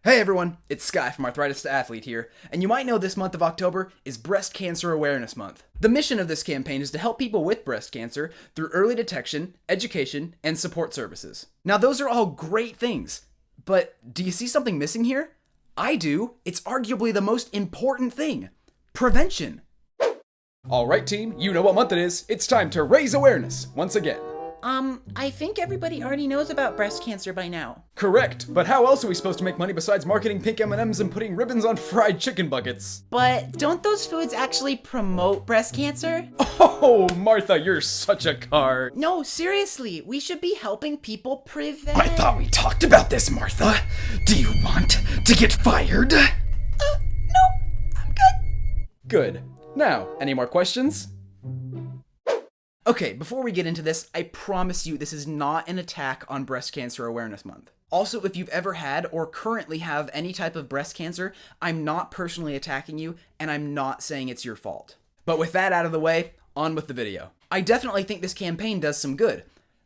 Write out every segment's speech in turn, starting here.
Hey everyone, it's Sky from Arthritis to Athlete here, and you might know this month of October is Breast Cancer Awareness Month. The mission of this campaign is to help people with breast cancer through early detection, education, and support services. Now those are all great things, but do you see something missing here? I do. It's arguably the most important thing. Prevention. Alright team, you know what month it is. It's time to raise awareness once again. I think everybody already knows about breast cancer by now. Correct, but how else are we supposed to make money besides marketing pink M&Ms and putting ribbons on fried chicken buckets? But don't those foods actually promote breast cancer? Oh, Martha, you're such a card. No, seriously, we should be helping people prevent. I thought we talked about this, Martha. Do you want to get fired? No, I'm good. Good. Now, any more questions? Okay, before we get into this, I promise you this is not an attack on Breast Cancer Awareness Month. Also, if you've ever had or currently have any type of breast cancer, I'm not personally attacking you, and I'm not saying it's your fault. But with that out of the way, on with the video. I definitely think this campaign does some good,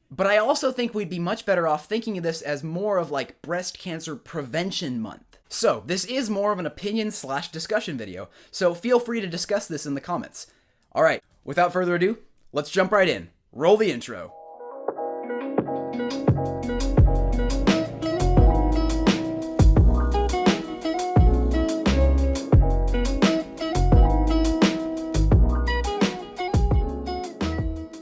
but I also think we'd be much better off thinking of this as more of like Breast Cancer Prevention Month. So, this is more of an opinion/discussion video, so feel free to discuss this in the comments. Alright, without further ado, let's jump right in. Roll the intro.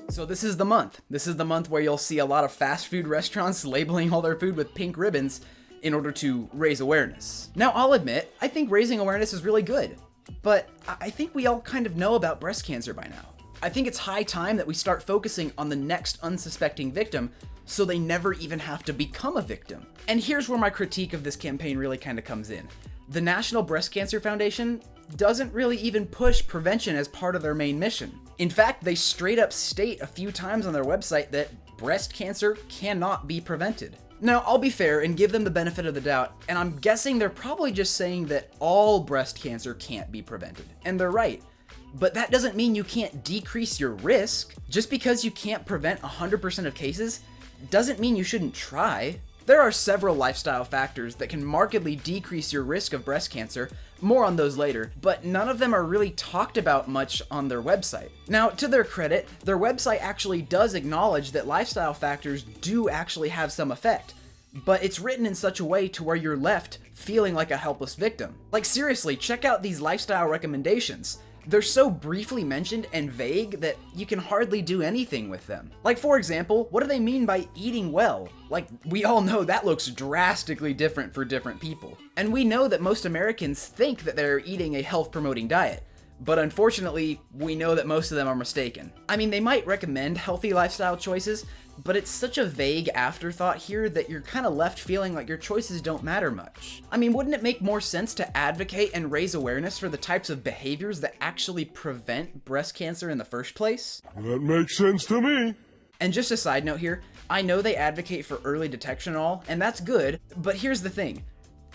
So this is the month. This is the month where you'll see a lot of fast food restaurants labeling all their food with pink ribbons in order to raise awareness. Now, I'll admit, I think raising awareness is really good, but I think we all kind of know about breast cancer by now. I think it's high time that we start focusing on the next unsuspecting victim so they never even have to become a victim. And here's where my critique of this campaign really kind of comes in. The National Breast Cancer Foundation doesn't really even push prevention as part of their main mission. In fact, they straight up state a few times on their website that breast cancer cannot be prevented. Now, I'll be fair and give them the benefit of the doubt, and I'm guessing they're probably just saying that all breast cancer can't be prevented. And they're right. But that doesn't mean you can't decrease your risk. Just because you can't prevent 100% of cases doesn't mean you shouldn't try. There are several lifestyle factors that can markedly decrease your risk of breast cancer, more on those later, but none of them are really talked about much on their website. Now, to their credit, their website actually does acknowledge that lifestyle factors do actually have some effect, but it's written in such a way to where you're left feeling like a helpless victim. Like seriously, check out these lifestyle recommendations. They're so briefly mentioned and vague that you can hardly do anything with them. Like for example, what do they mean by eating well? Like, we all know that looks drastically different for different people. And we know that most Americans think that they're eating a health-promoting diet, but unfortunately, we know that most of them are mistaken. I mean, they might recommend healthy lifestyle choices, but it's such a vague afterthought here that you're kind of left feeling like your choices don't matter much. I mean, wouldn't it make more sense to advocate and raise awareness for the types of behaviors that actually prevent breast cancer in the first place? That makes sense to me. And just a side note here, I know they advocate for early detection and all, and that's good, but here's the thing.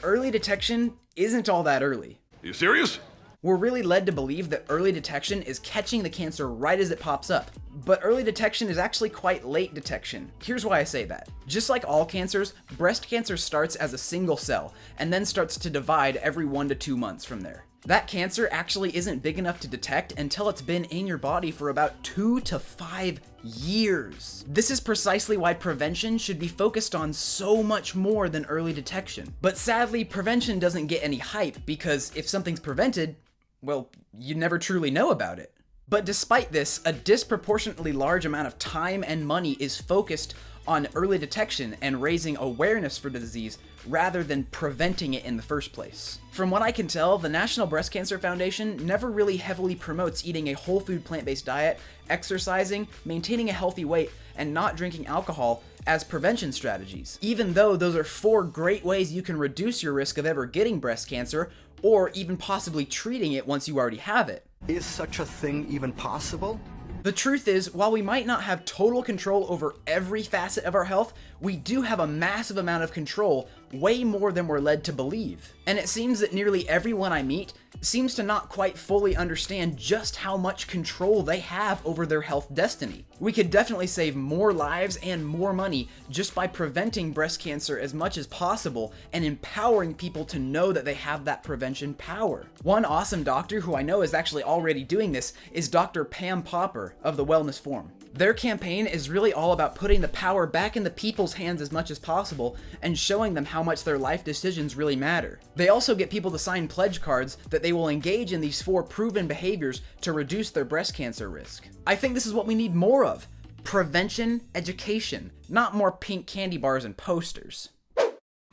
Early detection isn't all that early. You serious? We're really led to believe that early detection is catching the cancer right as it pops up. But early detection is actually quite late detection. Here's why I say that. Just like all cancers, breast cancer starts as a single cell, and then starts to divide every 1 to 2 months from there. That cancer actually isn't big enough to detect until it's been in your body for about 2 to 5 years. This is precisely why prevention should be focused on so much more than early detection. But sadly, prevention doesn't get any hype because if something's prevented, well, you never truly know about it. But despite this, a disproportionately large amount of time and money is focused on early detection and raising awareness for the disease rather than preventing it in the first place. From what I can tell, the National Breast Cancer Foundation never really heavily promotes eating a whole food plant-based diet, exercising, maintaining a healthy weight, and not drinking alcohol as prevention strategies, even though those are 4 great ways you can reduce your risk of ever getting breast cancer or even possibly treating it once you already have it. Is such a thing even possible? The truth is, while we might not have total control over every facet of our health, we do have a massive amount of control way more than we're led to believe. And it seems that nearly everyone I meet seems to not quite fully understand just how much control they have over their health destiny. We could definitely save more lives and more money just by preventing breast cancer as much as possible and empowering people to know that they have that prevention power. One awesome doctor who I know is actually already doing this is Dr. Pam Popper of the Wellness Forum. Their campaign is really all about putting the power back in the people's hands as much as possible and showing them how much their life decisions really matter. They also get people to sign pledge cards that they will engage in these 4 proven behaviors to reduce their breast cancer risk. I think this is what we need more of. Prevention education, not more pink candy bars and posters.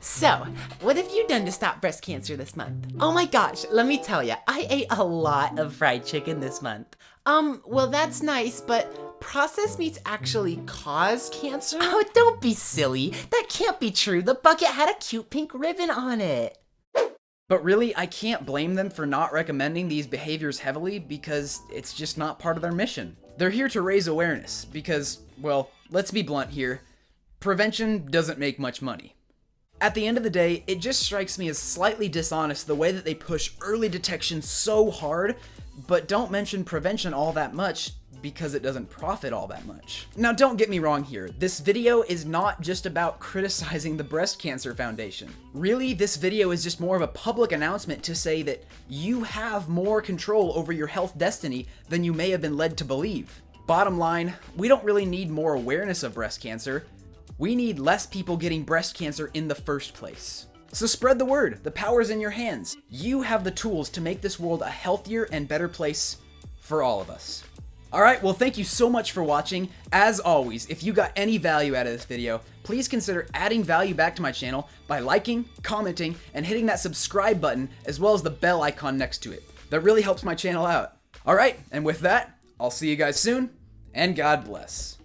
So, what have you done to stop breast cancer this month? Oh my gosh, let me tell you, I ate a lot of fried chicken this month. Well that's nice, but processed meats actually cause cancer? Oh, don't be silly. That can't be true. The bucket had a cute pink ribbon on it. But really, I can't blame them for not recommending these behaviors heavily because it's just not part of their mission. They're here to raise awareness because, well, let's be blunt here, prevention doesn't make much money. At the end of the day, it just strikes me as slightly dishonest the way that they push early detection so hard, but don't mention prevention all that much because it doesn't profit all that much. Now don't get me wrong here, this video is not just about criticizing the Breast Cancer Foundation. Really, this video is just more of a public announcement to say that you have more control over your health destiny than you may have been led to believe. Bottom line, we don't really need more awareness of breast cancer. We need less people getting breast cancer in the first place. So spread the word, the power's in your hands. You have the tools to make this world a healthier and better place for all of us. Alright, well thank you so much for watching. As always, if you got any value out of this video, please consider adding value back to my channel by liking, commenting, and hitting that subscribe button as well as the bell icon next to it. That really helps my channel out. Alright, and with that, I'll see you guys soon, and God bless.